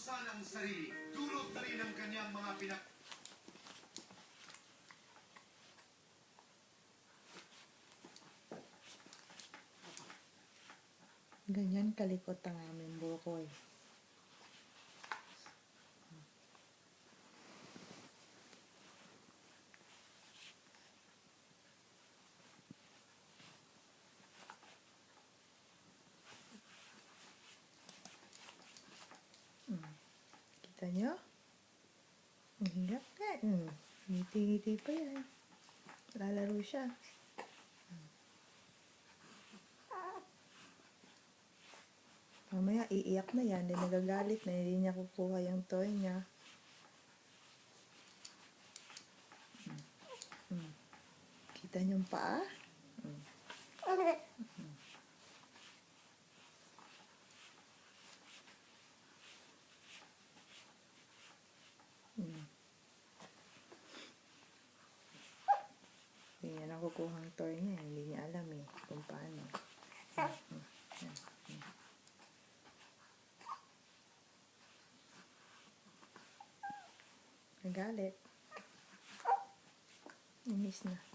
parusa ng sarili. Dulot na rin ang kanyang mga Ganyan kalikot ang aming bukoy. Kita nyo? Ang hirap na. Ngiti-ngiti pa yan. Lalaro siya. Mamaya iiyak na yan. Hindi nagagalit na. Hindi niya kukuha yung toy niya. Kita niyo yung paa? Hindi niya nakukuha ang toy niya. Hindi niya alam kung paano. Nagalit. Inis na.